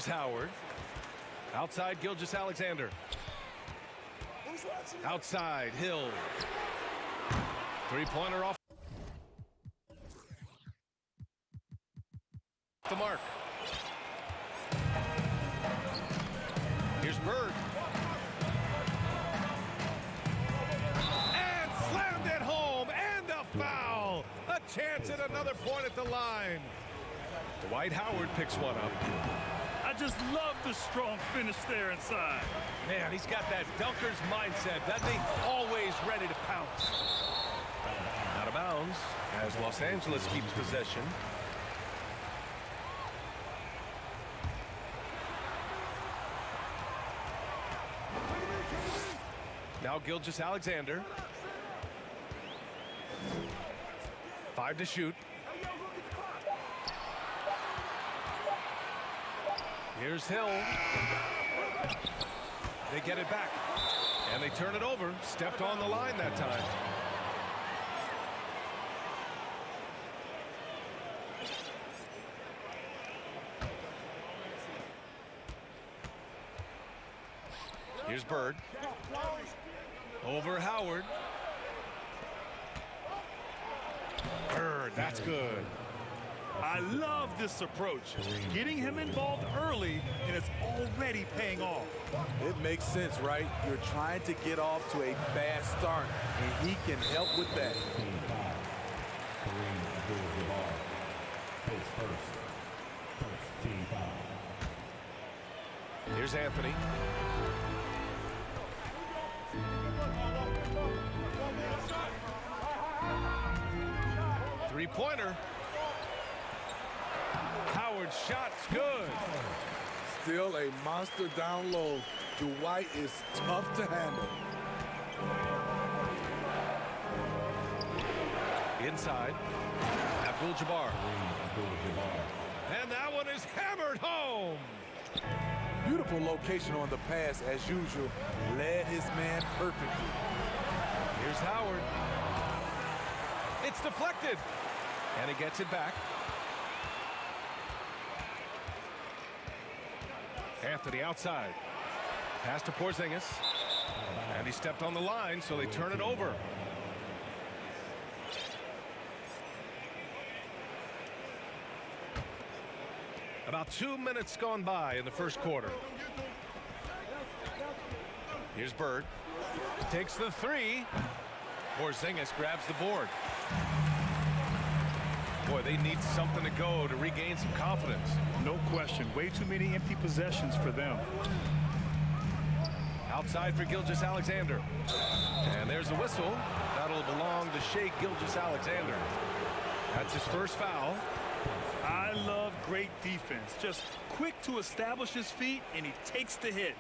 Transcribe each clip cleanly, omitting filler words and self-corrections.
Here's Howard. Outside, Gilgeous-Alexander. Outside, Hill. Three-pointer off the mark. Here's Bird. And slammed it home, and a foul. A chance at another point at the line. Dwight Howard picks one up. I just love the strong finish there inside. Man, he's got that dunker's mindset, doesn't he? Always ready to pounce. Out of bounds as Los Angeles keeps possession. Now Gilgeous-Alexander. 5 to shoot. Here's Hill. They get it back. And they turn it over. Stepped on the line that time. Here's Bird. Over Howard. Bird, that's good. I love this approach. Getting him involved early, and it's already paying off. It makes sense, right? You're trying to get off to a fast start, and he can help with that. Here's Anthony. Three-pointer. Howard's shot's good. Still a monster down low. Dwight is tough to handle. Inside. Abdul-Jabbar. And that one is hammered home. Beautiful location on the pass as usual. Led his man perfectly. Here's Howard. It's deflected. And he gets it back. Anthony outside. Pass to Porzingis. And he stepped on the line, so they turn it over. About 2 minutes gone by in the first quarter. Here's Bird. Takes the three. Porzingis grabs the board. Boy, they need something to go to regain some confidence. No question. Way too many empty possessions for them. Outside for Gilgeous-Alexander. And there's a whistle. That'll belong to Shai Gilgeous-Alexander. That's his first foul. I love great defense. Just quick to establish his feet, and he takes the hit.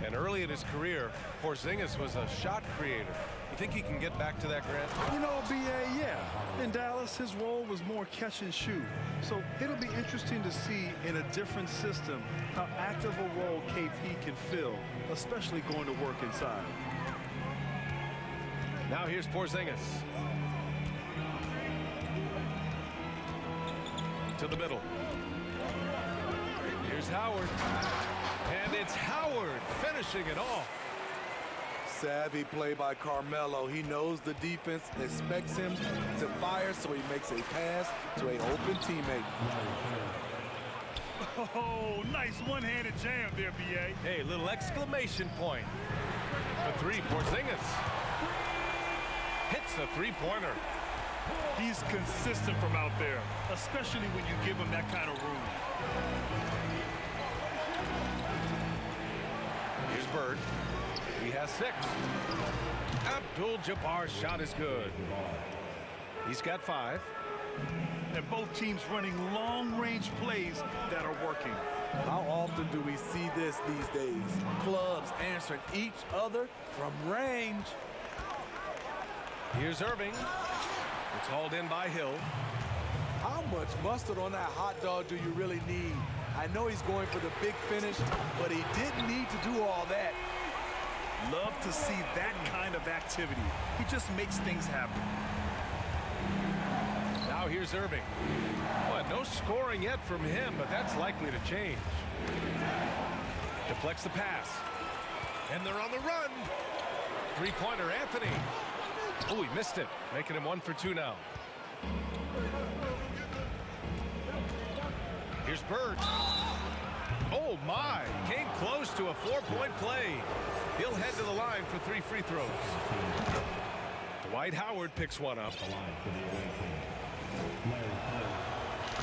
And early in his career, Porzingis was a shot creator. You think he can get back to that, Grant? You know, B.A., yeah. In Dallas, his role was more catch and shoot. So it'll be interesting to see in a different system how active a role KP can fill, especially going to work inside. Now here's Porzingis. To the middle. Here's Howard. And it's Howard finishing it off. Savvy play by Carmelo. He knows the defense expects him to fire, so he makes a pass to an open teammate. Oh, nice one-handed jam there, B.A. Hey, little exclamation point. For three, Porzingis. Hits a three-pointer. He's consistent from out there, especially when you give him that kind of room. Here's Bird. He has 6. Abdul-Jabbar's shot is good. He's got 5. And both teams running long-range plays that are working. How often do we see this these days? Clubs answering each other from range. Here's Irving. It's hauled in by Hill. How much mustard on that hot dog do you really need? I know he's going for the big finish, but he didn't need to do all that. Love to see that kind of activity. He just makes things happen. Now here's Irving. Boy, good. No scoring yet from him, but that's likely to change. Deflects the pass. And they're on the run. Three-pointer, Anthony. Oh, he missed it, making him 1 for 2 now. Here's Bird. Oh, my. Came close to a 4-point play. He'll head to the line for 3 free throws. Dwight Howard picks one up.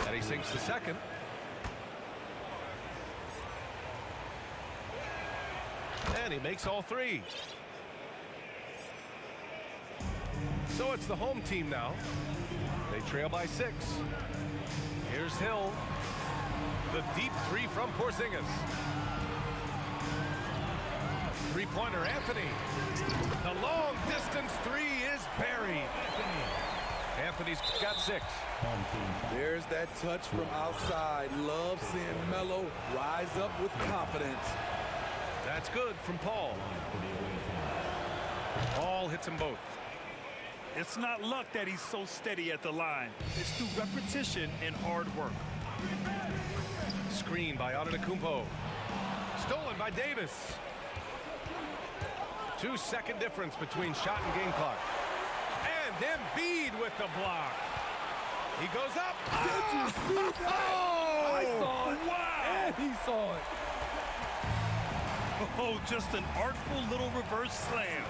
And he sinks the second. And he makes all 3. So it's the home team now. They trail by 6. Here's Hill. The deep 3 from Porzingis. Three-pointer, Anthony. The long distance 3 is buried. Anthony's got 6. There's that touch from outside. Love seeing Melo rise up with confidence. That's good from Paul. Paul hits them both. It's not luck that he's so steady at the line. It's through repetition and hard work. Screen by Antetokounmpo. Stolen by Davis. 2-second difference between shot and game clock. And Embiid with the block. He goes up. Did you see that? Oh! I saw it. Wow! And he saw it. Oh, just an artful little reverse slam.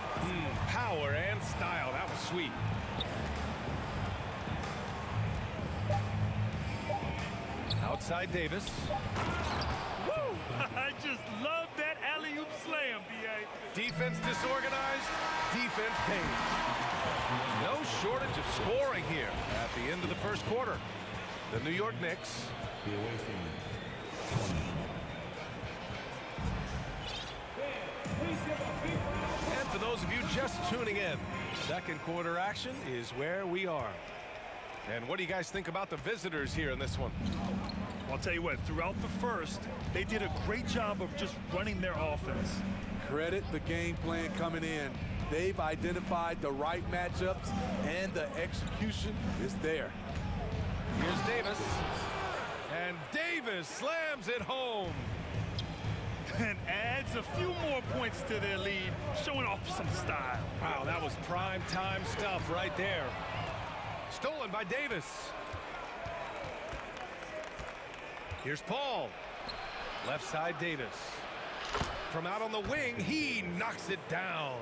Power and style. That was sweet. Outside Davis. Woo! I just love that alley-oop slam, B.A. Defense disorganized. Defense pays. No shortage of scoring here at the end of the first quarter. The New York Knicks. And for those of you just tuning in, second quarter action is where we are. And what do you guys think about the visitors here in this one? I'll tell you what, throughout the first, they did a great job of just running their offense. Credit the game plan coming in. They've identified the right matchups, and the execution is there. Here's Davis. And Davis slams it home. And adds a few more points to their lead, showing off some style. Wow, that was prime time stuff right there. Stolen by Davis. Here's Paul. Left side Davis. From out on the wing, he knocks it down.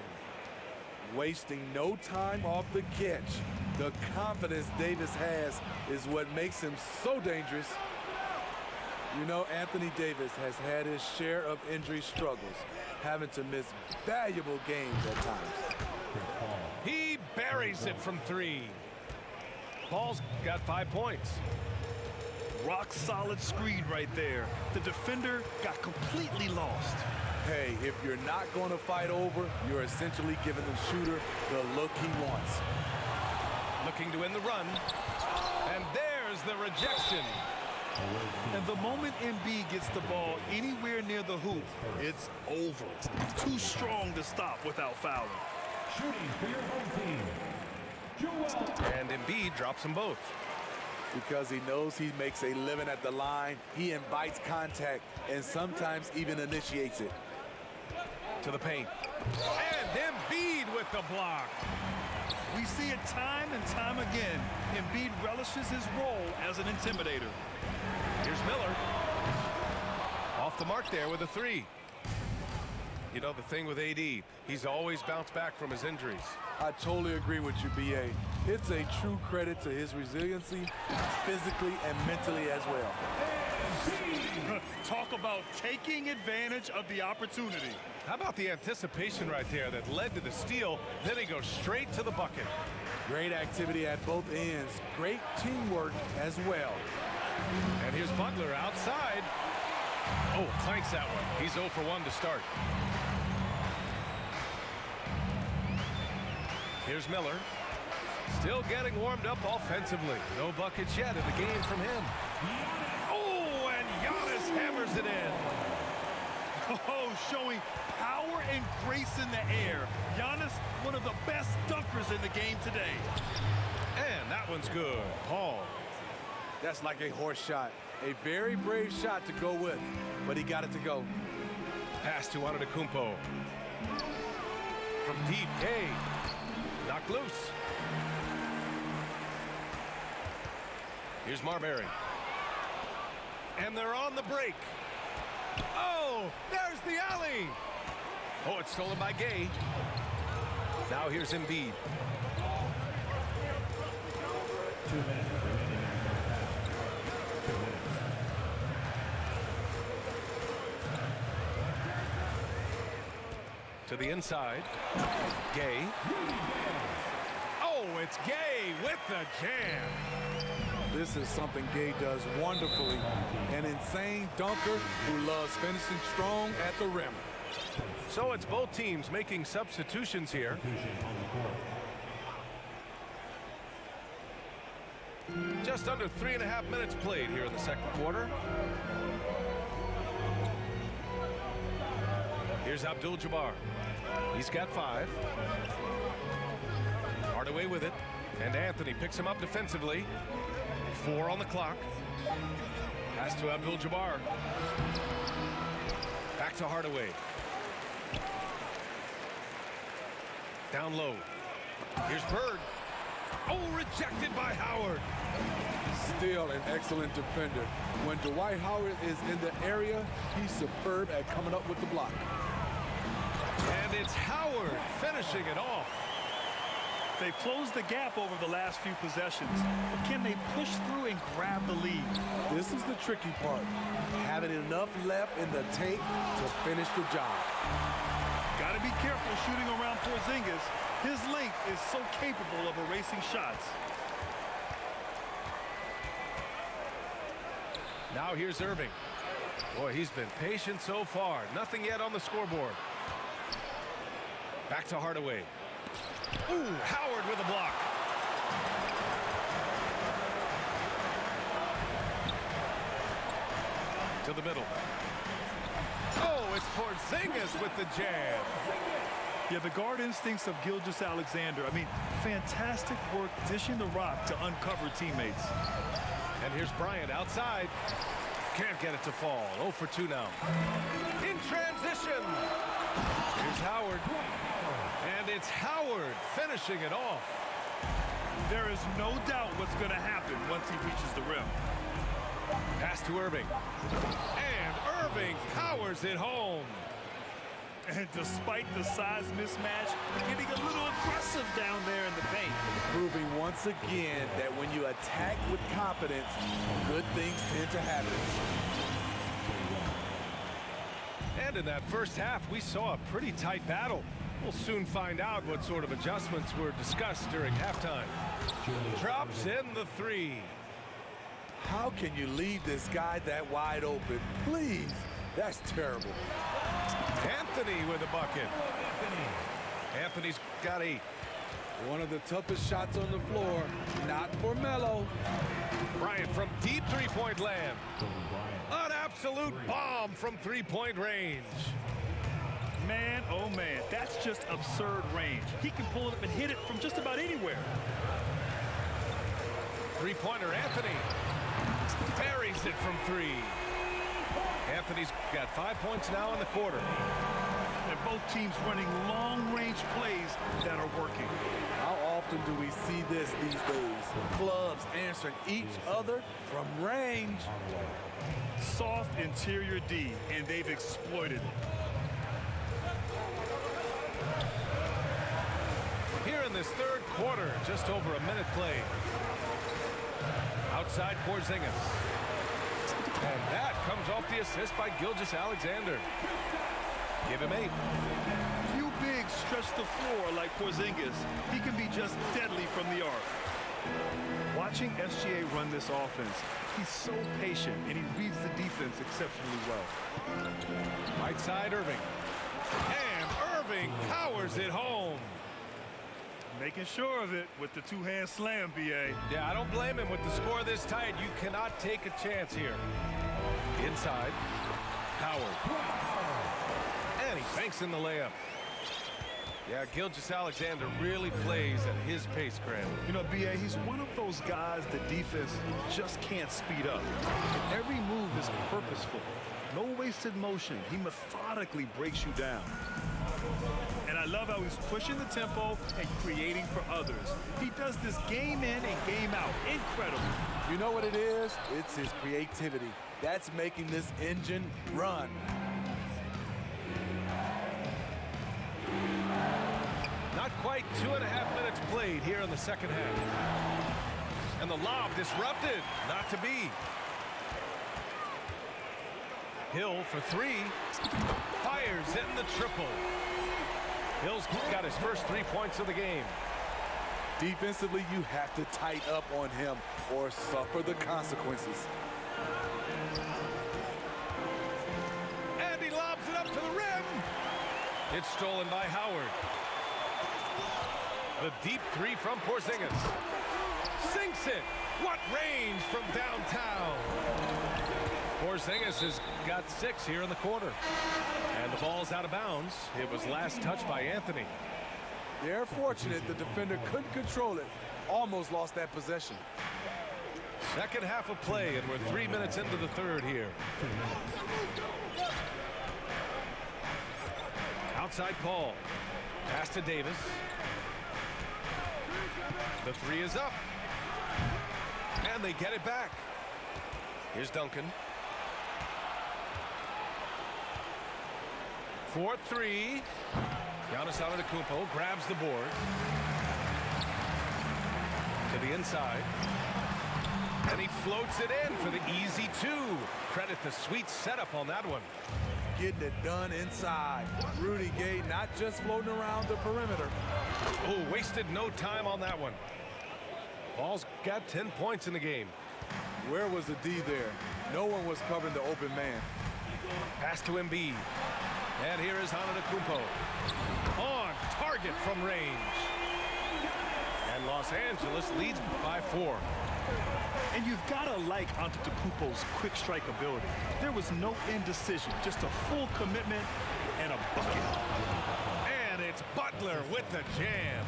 Wasting no time off the catch. The confidence Davis has is what makes him so dangerous. You know, Anthony Davis has had his share of injury struggles, having to miss valuable games at times. He buries it from 3. Paul's got 5 points. Rock solid screen right there. The defender got completely lost. Hey, if you're not going to fight over, you're essentially giving the shooter the look he wants. Looking to win the run. And there's the rejection. And the moment Embiid gets the ball anywhere near the hoop, it's over. Too strong to stop without fouling. Shooting for your home team. And Embiid drops them both. Because he knows he makes a living at the line, he invites contact and sometimes even initiates it. To the paint. And Embiid with the block. We see it time and time again. Embiid relishes his role as an intimidator. Here's Miller. Off the mark there with a 3. You know, the thing with AD, he's always bounced back from his injuries. I totally agree with you, B.A. It's a true credit to his resiliency, physically and mentally as well. Talk about taking advantage of the opportunity. How about the anticipation right there that led to the steal, then he goes straight to the bucket. Great activity at both ends. Great teamwork as well. And here's Butler outside. Oh, clanks that one. He's 0 for 1 to start. Here's Miller. Still getting warmed up offensively. No buckets yet in the game from him. Oh, and Giannis hammers it in. Oh, showing power and grace in the air. Giannis, one of the best dunkers in the game today. And that one's good. Paul. That's like a horse shot. A very brave shot to go with, but he got it to go. Pass to Antetokounmpo. From deep, Gay. Knocked loose. Here's Marbury. And they're on the break. Oh, there's the alley. Oh, it's stolen by Gay. Now here's Embiid. 2 minutes remaining in the first half. 2 minutes. To the inside. Gay. Oh, it's Gay with the jam. This is something Gay does wonderfully. An insane dunker who loves finishing strong at the rim. So it's both teams making substitutions here. Substitution on the court. Just under 3.5 minutes played here in the second quarter. Here's Abdul-Jabbar. He's got 5. Hardaway with it. And Anthony picks him up defensively. 4 on the clock. Pass to Abdul-Jabbar. Back to Hardaway. Down low. Here's Bird. Oh, rejected by Howard. Still an excellent defender. When Dwight Howard is in the area, he's superb at coming up with the block. And it's Howard finishing it off. They've closed the gap over the last few possessions, but can they push through and grab the lead? This is the tricky part. Having enough left in the tank to finish the job. Got to be careful shooting around Porzingis. His length is so capable of erasing shots. Now here's Irving. Boy, he's been patient so far. Nothing yet on the scoreboard. Back to Hardaway. Ooh, Howard with a block. To the middle. Oh, it's Porzingis with the jam. Yeah, the guard instincts of Gilgeous-Alexander. I mean, fantastic work dishing the rock to uncover teammates. And here's Bryant outside. Can't get it to fall. 0 for 2 now. In transition. Here's Howard. And it's Howard finishing it off. There is no doubt what's going to happen once he reaches the rim. Pass to Irving. And Irving powers it home. And despite the size mismatch, getting a little aggressive down there in the paint. Proving once again that when you attack with confidence, good things tend to happen. And in that first half, we saw a pretty tight battle. We'll soon find out what sort of adjustments were discussed during halftime. Drops in the 3. How can you leave this guy that wide open? Please, that's terrible. Anthony with a bucket. Anthony's got 8. One of the toughest shots on the floor, not for Melo. Bryant from deep three-point land. An absolute bomb from three-point range. Man, oh man, that's just absurd range. He can pull it up and hit it from just about anywhere. Three-pointer Anthony. Buries it from 3. Anthony's got 5 points now in the quarter. And both teams running long-range plays that are working. How often do we see this these days? Clubs answering each other from range. Soft interior D, and they've exploited it. Here in this third quarter, just over a minute played. Outside Porzingis. And that comes off the assist by Gilgeous-Alexander. Give him 8. Few bigs stretch the floor like Porzingis. He can be just deadly from the arc. Watching SGA run this offense, he's so patient and he reads the defense exceptionally well. Right side Irving. And Irving powers it home. Making sure of it with the two-hand slam, B.A. Yeah, I don't blame him with the score this tight. You cannot take a chance here. Inside, Howard. And he banks in the layup. Yeah, Gilgeous-Alexander really plays at his pace, Graham. You know, B.A., he's one of those guys the defense just can't speed up. And every move is purposeful. No wasted motion. He methodically breaks you down. And I love how he's pushing the tempo and creating for others. He does this game in and game out. Incredible. You know what it is? It's his creativity. That's making this engine run. Not quite 2.5 minutes played here in the second half. And the lob disrupted. Not to be. Hill for three. Fires in the triple. Hill's got his first 3 points of the game. Defensively, you have to tighten up on him or suffer the consequences. And he lobs it up to the rim. It's stolen by Howard. The deep three from Porzingis. Sinks it. What range from downtown. Porzingis has got 6 here in the quarter. And the ball's out of bounds. It was last touched by Anthony. They're fortunate the defender couldn't control it. Almost lost that possession. Second half of play, and we're 3 minutes into the third here. Outside Paul. Pass to Davis. The three is up. And they get it back. Here's Duncan. 4-3. Giannis Antetokounmpo grabs the board. To the inside. And he floats it in for the easy 2. Credit the sweet setup on that one. Getting it done inside. Rudy Gay not just floating around the perimeter. Oh, wasted no time on that one. Paul's got 10 points in the game. Where was the D there? No one was covering the open man. Pass to Embiid. And here is Antetokounmpo. On target from range. And Los Angeles leads by 4. And you've got to like Antetokounmpo's quick strike ability. There was no indecision, just a full commitment and a bucket. And it's Butler with the jam.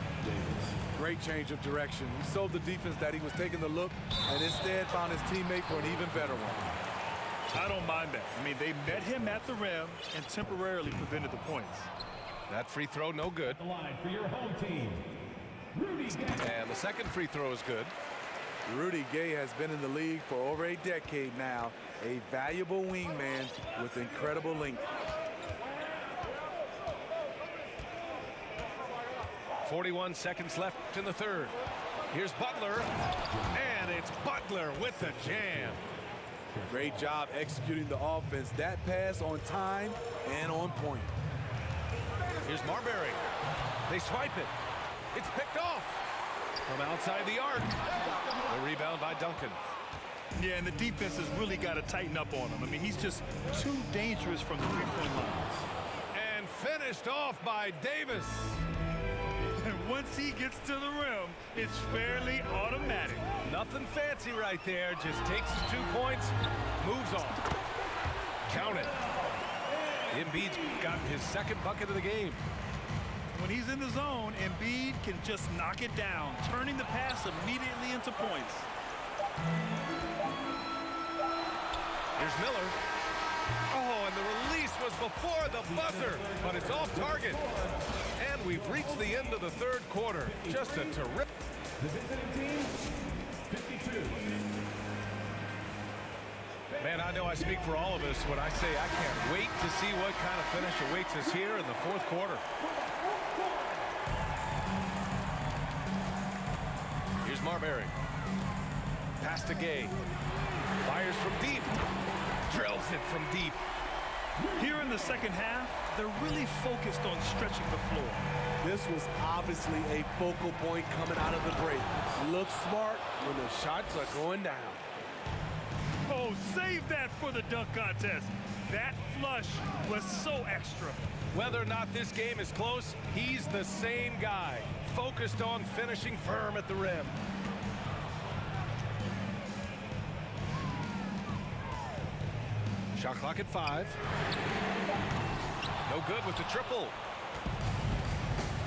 Great change of direction. He sold the defense that he was taking the look and instead found his teammate for an even better one. I don't mind that. I mean, they met him at the rim and temporarily prevented the points. That free throw no good. The line for your home team, Rudy Gay. And the second free throw is good. Rudy Gay has been in the league for over a decade now. A valuable wingman with incredible length. 41 seconds left in the third. Here's Butler. And it's Butler with the jam. Great job executing the offense. That pass on time and on point. Here's Marbury. They swipe it. It's picked off from outside the arc. The rebound by Duncan. Yeah, and the defense has really got to tighten up on him. I mean, he's just too dangerous from the three-point line. And finished off by Davis. And once he gets to the rim, it's fairly automatic. Nothing fancy right there. Just takes his 2 points, moves on. Count it. Embiid's got his second bucket of the game. When he's in the zone, Embiid can just knock it down, turning the pass immediately into points. Here's Miller. Oh, and the release was before the buzzer, but it's off target. And we've reached the end of the third quarter. Just a terrific. The visiting team, 52. Man, I know I speak for all of us when I say I can't wait to see what kind of finish awaits us here in the fourth quarter. Here's Marbury. Pass to Gay. Fires from deep. Drills it from deep. Here in the second half, they're really focused on stretching the floor. This was obviously a focal point coming out of the break. Look smart when the shots are going down. Oh, save that for the dunk contest. That flush was so extra. Whether or not this game is close, he's the same guy, focused on finishing firm at the rim. Shot clock at 5. No good with the triple.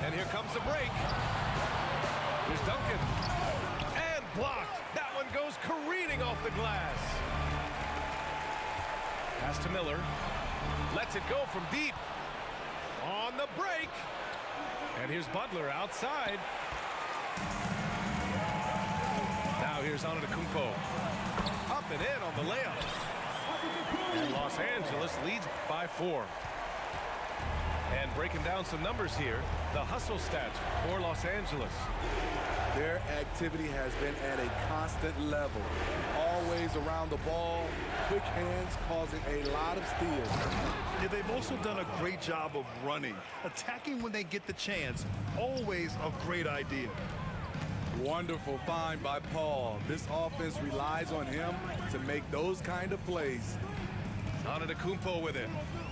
And here comes the break. Here's Duncan. And blocked. That one goes careening off the glass. Pass to Miller. Lets it go from deep. On the break. And here's Butler outside. Now here's Antetokounmpo. Up and in on the layup. And Los Angeles leads by 4. And breaking down some numbers here, the hustle stats for Los Angeles. Their activity has been at a constant level. Always around the ball, quick hands causing a lot of steals. Yeah, they've also done a great job of running. Attacking when they get the chance, always a great idea. Wonderful find by Paul. This offense relies on him to make those kind of plays. Antetokounmpo with it.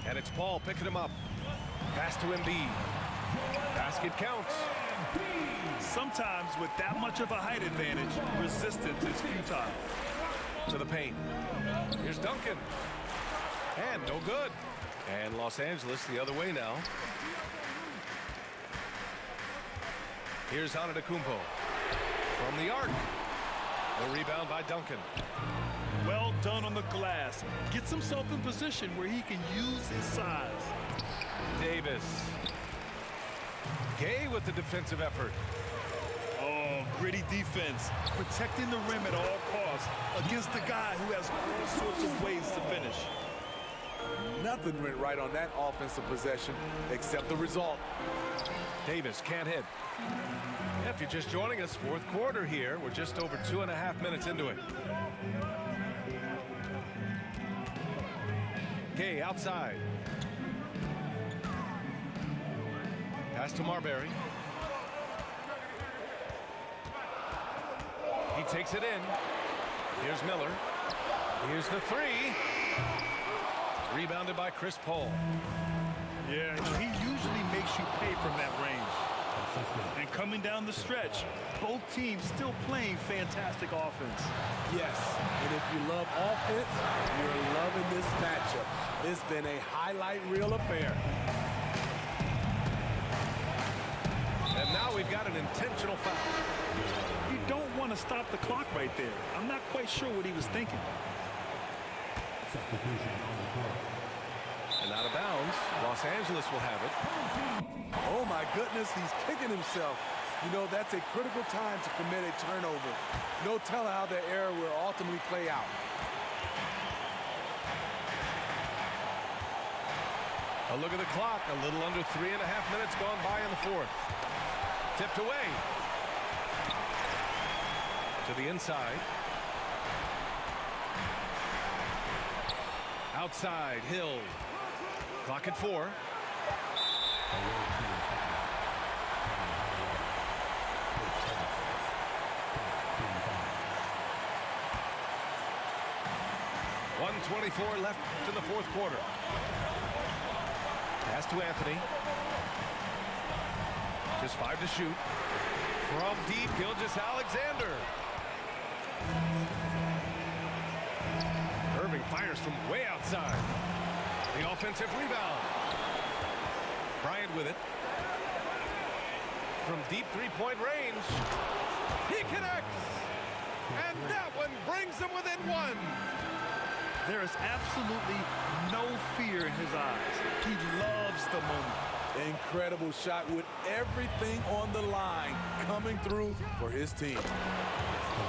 And it's Paul picking him up. Pass to Embiid. Basket counts. Sometimes with that much of a height advantage, resistance is futile. To the paint. Here's Duncan. And no good. And Los Angeles the other way now. Here's Antetokounmpo. From the arc. The rebound by Duncan. Well done on the glass. Gets himself in position where he can use his size. Davis. Gay with the defensive effort. Oh, gritty defense. Protecting the rim at all costs against a guy who has all sorts of ways to finish. Nothing went right on that offensive possession except the result. Davis can't hit. If you're just joining us, fourth quarter here. We're just over 2.5 minutes into it. Gay outside. Pass to Marbury. He takes it in. Here's Miller. Here's the three. Rebounded by Chris Paul. Yeah, he usually makes you pay from that range. And coming down the stretch, both teams still playing fantastic offense. Yes, and if you love offense, you're loving this matchup. It's been a highlight reel affair. And now we've got an intentional foul. You don't want to stop the clock right there. I'm not quite sure what he was thinking. Substitution on the court. And out of bounds, Los Angeles will have it. Oh my goodness, he's kicking himself. You know, that's a critical time to commit a turnover. No telling how the error will ultimately play out. A look at the clock, a little under 3.5 minutes gone by in the fourth. Tipped away. To the inside. Outside, Hill. Clock at 4. .124 left in the fourth quarter. Pass to Anthony. Just 5 to shoot. From deep, Gilgeous-Alexander. Irving fires from way outside. The offensive rebound. Bryant with it. From deep three-point range. He connects. And that one brings them within 1. There is absolutely no fear in his eyes. He loves the moment. Incredible shot with everything on the line coming through for his team.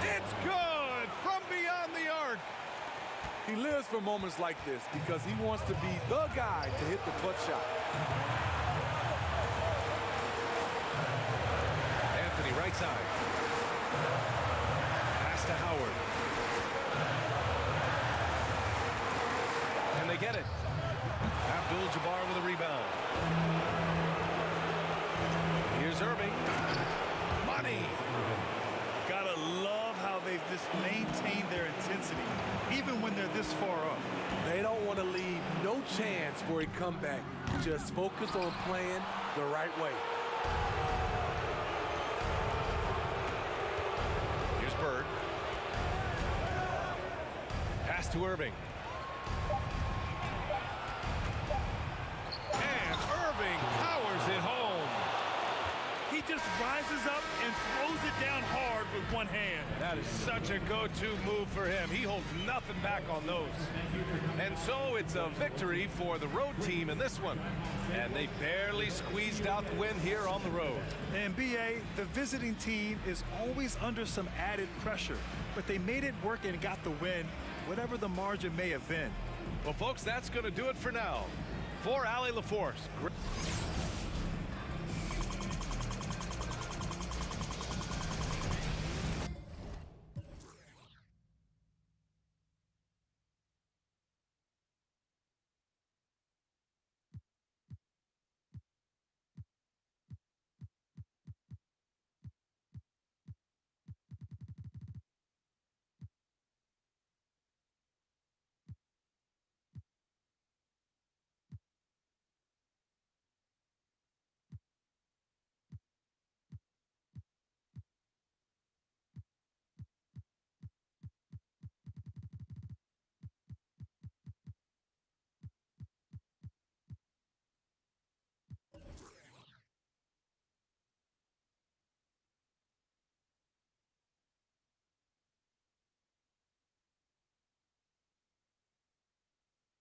It's good from beyond the arc. He lives for moments like this because he wants to be the guy to hit the clutch shot. Anthony right side. Pass to Howard. And they get it. Abdul-Jabbar with a rebound. Here's Irving. Money. Gotta love how they've just maintained their intensity, even when they're this far up. They don't want to leave no chance for a comeback. Just focus on playing the right way. Here's Bird. Pass to Irving. And Irving powers it home. one hand. That is such a go-to move for him. He holds nothing back on those. And so it's a victory for the road team in this one. And they barely squeezed out the win here on the road. And BA, the visiting team is always under some added pressure, but they made it work and got the win, whatever the margin may have been. Well, folks, that's going to do it for now. For Allie LaForce.